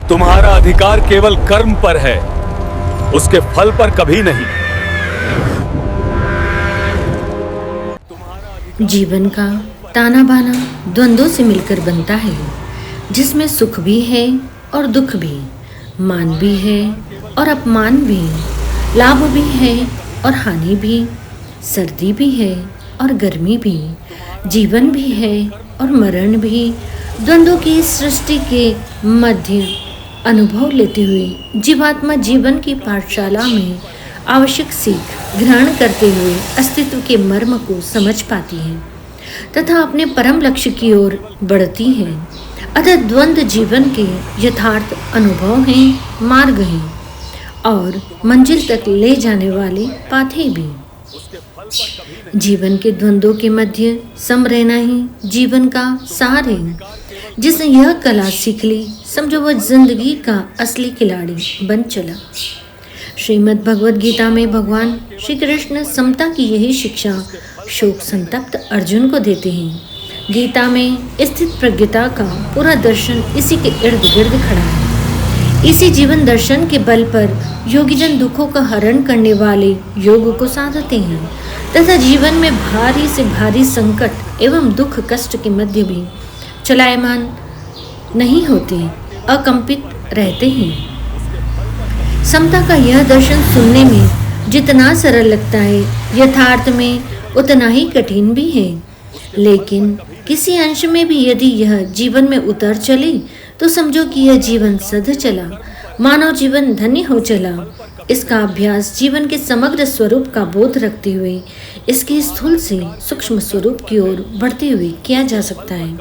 तुम्हारा अधिकार केवल कर्म पर है, उसके फल पर कभी नहीं। जीवन का ताना बाना द्वंद्वों से मिलकर बनता है, जिसमें सुख भी है और दुख भी, मान भी है और अपमान भी, लाभ भी है और हानि भी, सर्दी भी है और गर्मी भी, जीवन भी है और मरण भी। द्वंद्वों की सृष्टि के मध्य अनुभव लेते हुए जीवात्मा जीवन की पाठशाला में आवश्यक सीख ग्रहण करते हुए अस्तित्व के मर्म को समझ पाती है तथा अपने परम लक्ष्य की ओर बढ़ती है। अतः द्वंद्व जीवन के यथार्थ अनुभव हैं, मार्ग हैं और मंजिल तक ले जाने वाले पाथे भी। जीवन के द्वंद्वों के मध्य सम रहना ही जीवन का सार है। जिसने यह कला सीख ली, समझो वह जिंदगी का असली खिलाड़ी बन चला। श्रीमद् भगवद गीता में भगवान श्री कृष्ण समता की यही शिक्षा शोक संतप्त अर्जुन को देते हैं। गीता में स्थित प्रज्ञता का पूरा दर्शन इसी के इर्द गिर्द खड़ा है। इसी जीवन दर्शन के बल पर योगीजन दुखों का हरण करने वाले योग को साधते हैं तथा जीवन में भारी से भारी संकट एवं दुख कष्ट के मध्य भी चलायमान नहीं होते, अकंपित रहते हैं। समता का यह दर्शन सुनने में जितना सरल लगता है, यथार्थ में उतना ही कठिन भी है। लेकिन किसी अंश में भी यदि यह जीवन में उतर चले तो समझो कि यह जीवन सध चला, मानव जीवन धन्य हो चला। इसका अभ्यास जीवन के समग्र स्वरूप का बोध रखते हुए इसके स्थूल से सूक्ष्म स्वरूप की ओर बढ़ते हुए किया जा सकता है,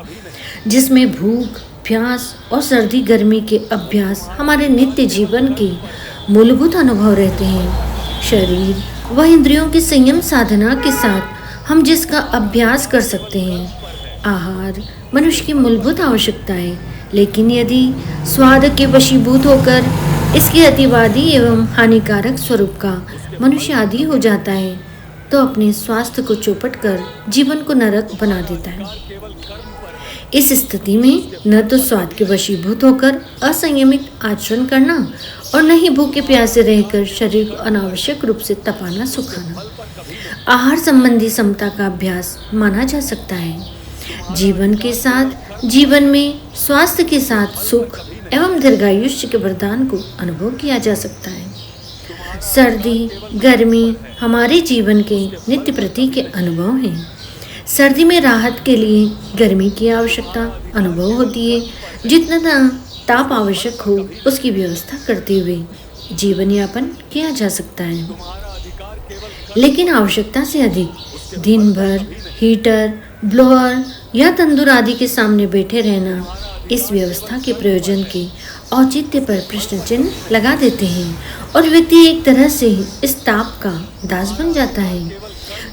जिसमें भूख, प्यास और सर्दी गर्मी के अभ्यास हमारे नित्य जीवन के मूलभूत अनुभव रहते हैं। शरीर व इंद्रियों की संयम साधना के साथ हम जिसका अभ्यास कर सकते हैं। आहार मनुष्य की मूलभूत आवश्यकता है, लेकिन यदि स्वाद के वशीभूत होकर इसके अतिवादी एवं हानिकारक स्वरूप का मनुष्य आदी हो जाता है तो अपने स्वास्थ्य को चौपट कर जीवन को नरक बना देता है। इस स्थिति में न तो स्वाद के वशीभूत होकर असंयमित आचरण करना और न ही भूखे प्यासे रहकर शरीर को अनावश्यक रूप से तपाना सुखाना आहार संबंधी समता का अभ्यास माना जा सकता है। जीवन के साथ जीवन में स्वास्थ्य के साथ सुख एवं दीर्घायुष्य के वरदान को अनुभव किया जा सकता है। सर्दी गर्मी हमारे जीवन के नित्य प्रति के अनुभव हैं। सर्दी में राहत के लिए गर्मी की आवश्यकता अनुभव होती है। जितना ताप आवश्यक हो उसकी व्यवस्था करते हुए जीवन यापन किया जा सकता है, लेकिन आवश्यकता से अधिक दिन भर हीटर, ब्लोअर या तंदूर आदि के सामने बैठे रहना इस व्यवस्था के प्रयोजन के औचित्य पर प्रश्न चिन्ह लगा देते हैं और व्यक्ति एक तरह से इस ताप का दास बन जाता है।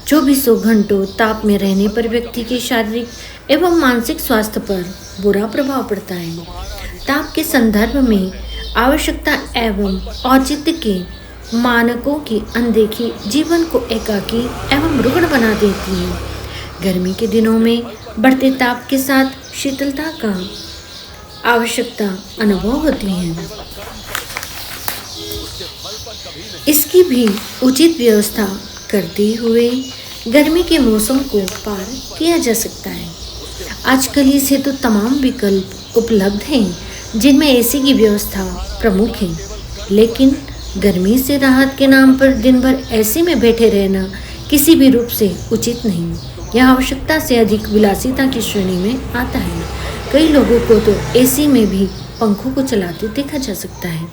24 घंटों ताप में रहने पर व्यक्ति के शारीरिक एवं मानसिक स्वास्थ्य पर बुरा प्रभाव पड़ता है। ताप के संदर्भ में आवश्यकता एवं औचित्य के मानकों की अनदेखी जीवन को एकाकी एवं रुग्ण बना देती है। गर्मी के दिनों में बढ़ते ताप के साथ शीतलता का आवश्यकता अनुभव होती है। इसकी भी उचित व्यवस्था करते हुए गर्मी के मौसम को पार किया जा सकता है। आजकल इसे तो तमाम विकल्प उपलब्ध हैं जिनमें एसी की व्यवस्था प्रमुख है, लेकिन गर्मी से राहत के नाम पर दिन भर एसी में बैठे रहना किसी भी रूप से उचित नहीं। यह आवश्यकता से अधिक विलासिता की श्रेणी में आता है। कई लोगों को तो एसी में भी पंखों को चलाते देखा जा सकता है,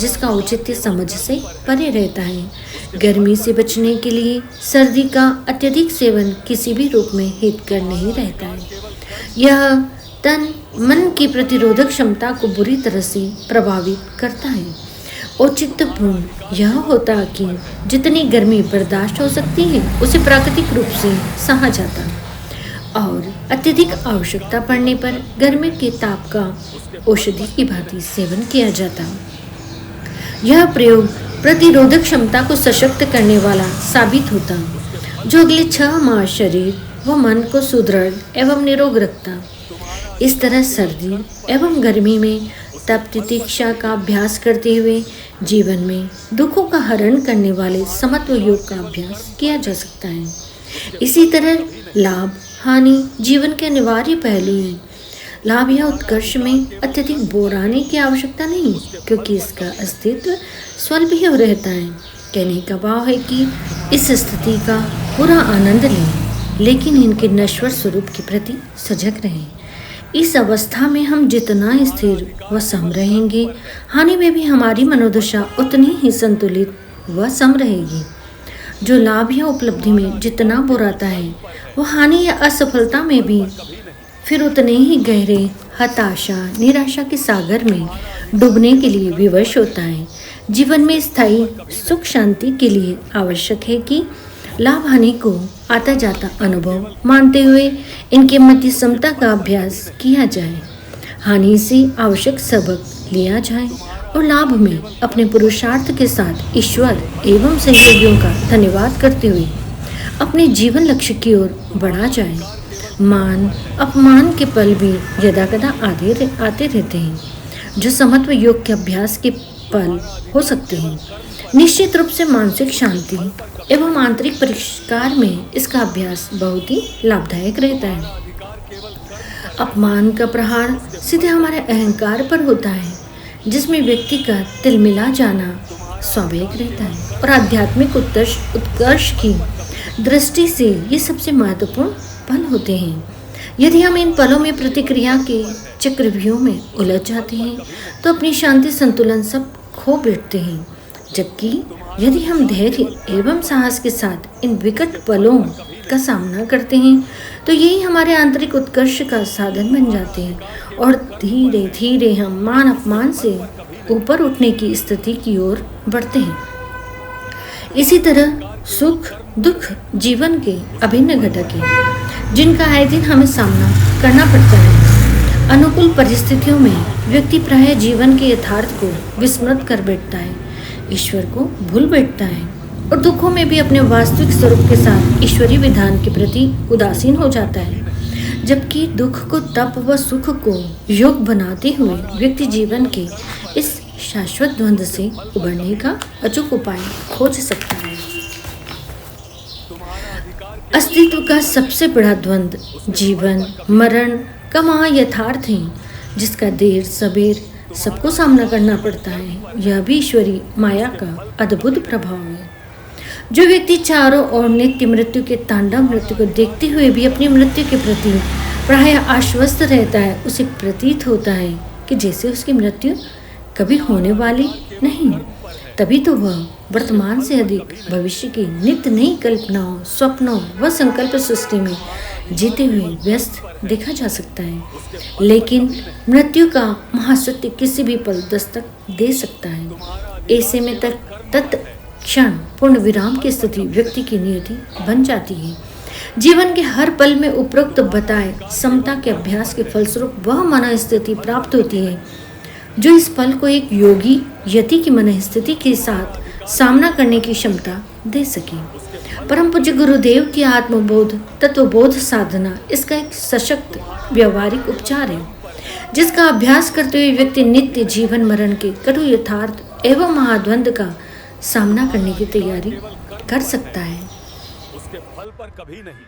जिसका औचित्य समझ से परे रहता है। गर्मी से बचने के लिए सर्दी का अत्यधिक सेवन किसी भी रूप में हितकर नहीं रहता है। यह तन मन की प्रतिरोधक क्षमता को बुरी तरह से प्रभावित करता है। औचित्यपूर्ण यह होता कि जितनी गर्मी बर्दाश्त हो सकती है उसे प्राकृतिक रूप से सहा जाता और अत्यधिक आवश्यकता पड़ने पर गर्मी के ताप का औषधि की भांति सेवन किया जाता। यह प्रयोग प्रतिरोधक क्षमता को सशक्त करने वाला साबित होता, जो अगले 6 माह शरीर व मन को सुदृढ़ एवं निरोग रखता। इस तरह सर्दी एवं गर्मी में तप तितिक्षा का अभ्यास करते हुए जीवन में दुखों का हरण करने वाले समत्व योग का अभ्यास किया जा सकता है। इसी तरह लाभ हानि जीवन के अनिवार्य पहलू हैं। लाभ या उत्कर्ष में अत्यधिक बोर आने की आवश्यकता नहीं, क्योंकि इसका अस्तित्व स्वल्प ही रहता है। कहने का भाव है कि इस स्थिति का पूरा आनंद लें, लेकिन इनके नश्वर स्वरूप के प्रति सजग रहें। इस अवस्था में हम जितना स्थिर व सम रहेंगे, हानि में भी हमारी मनोदशा उतनी ही संतुलित व सम रहेगी। जो लाभ या उपलब्धि में जितना बुर आता है, वह हानि या असफलता में भी फिर उतने ही गहरे हताशा निराशा के सागर में डूबने के लिए विवश होता है। जीवन में स्थायी सुख शांति के लिए आवश्यक है कि लाभ हानि को आता जाता अनुभव मानते हुए इनके मध्य समता का अभ्यास किया जाए। हानि से आवश्यक सबक लिया जाए और लाभ में अपने पुरुषार्थ के साथ ईश्वर एवं सहयोगियों का धन्यवाद करते हुए अपने जीवन लक्ष्य की ओर बढ़ा जाए। मान अपमान के पल भी यदाकदा आते रहते हैं, जो समत्व योग के अभ्यास के पल हो सकते हैं। निश्चित रूप से मानसिक शांति एवं आंतरिक परिष्कार में इसका अभ्यास बहुत ही लाभदायक रहता है। अपमान का प्रहार सीधे हमारे अहंकार पर होता है, जिसमें व्यक्ति का तिलमिला जाना स्वाभाविक रहता है और आध्यात्मिक उत्कर्ष की दृष्टि से ये सबसे महत्वपूर्ण पल होते हैं। यदि हम इन पलों में प्रतिक्रिया के चक्रव्यूह में उलझ जाते हैं तो अपनी शांति संतुलन सब खो बैठते हैं, जबकि यदि हम धैर्य एवं साहस के साथ इन विकट पलों का सामना करते हैं तो यही हमारे आंतरिक उत्कर्ष का साधन बन जाते हैं और धीरे धीरे हम मान अपमान से ऊपर उठने की स्थिति की ओर बढ़ते हैं। इसी तरह सुख दुख जीवन के अभिन्न घटक हैं, जिनका आए दिन हमें सामना करना पड़ता है। अनुकूल परिस्थितियों में व्यक्ति प्रायः जीवन के यथार्थ को विस्मृत कर बैठता है, ईश्वर को भूल बैठता है और दुखों में भी अपने वास्तविक स्वरूप के साथ ईश्वरीय विधान के प्रति उदासीन हो जाता है। जबकि दुख को तप व सुख को योग बनाते हुए व्यक्ति जीवन के इस शाश्वत द्वंद्व से उबरने का अचूक उपाय खोज सकता है। अस्तित्व का सबसे बड़ा द्वंद्व जीवन मरण का महायथार्थ है, जिसका देर सबेर सबको सामना करना पड़ता है। यह भी ईश्वरी माया का अद्भुत प्रभाव है। जो व्यक्ति चारों ओर नित्य मृत्यु के तांडव मृत्यु को देखते हुए भी अपनी मृत्यु के प्रति प्रायः आश्वस्त रहता है, उसे प्रतीत होता है कि जैसे उसकी मृत्यु कभी होने वाली नहीं। तभी तो वह वर्तमान से अधिक भविष्य की नित्य नई कल्पनाओं स्वप्नों व संकल्प सृष्टि में जीते हुए व्यस्त देखा जा सकता है। लेकिन मृत्यु का महासत्य किसी भी पल दस्तक दे सकता है। ऐसे में तत्क्षण पूर्ण विराम की स्थिति व्यक्ति की नियति बन जाती है। जीवन के हर पल में उपरोक्त बताए समता के अभ्यास के फलस्वरूप वह मन स्थिति प्राप्त होती है जो इस पल को एक योगी यति की मन स्थिति के साथ सामना करने की क्षमता दे सके। परम पूज्य गुरुदेव की आत्मबोध तत्वबोध साधना इसका एक सशक्त व्यवहारिक उपचार है, जिसका अभ्यास करते हुए व्यक्ति नित्य जीवन मरण के कटु यथार्थ एवं महाद्वंद का सामना करने की तैयारी कर सकता है। उसके फल पर कभी नहीं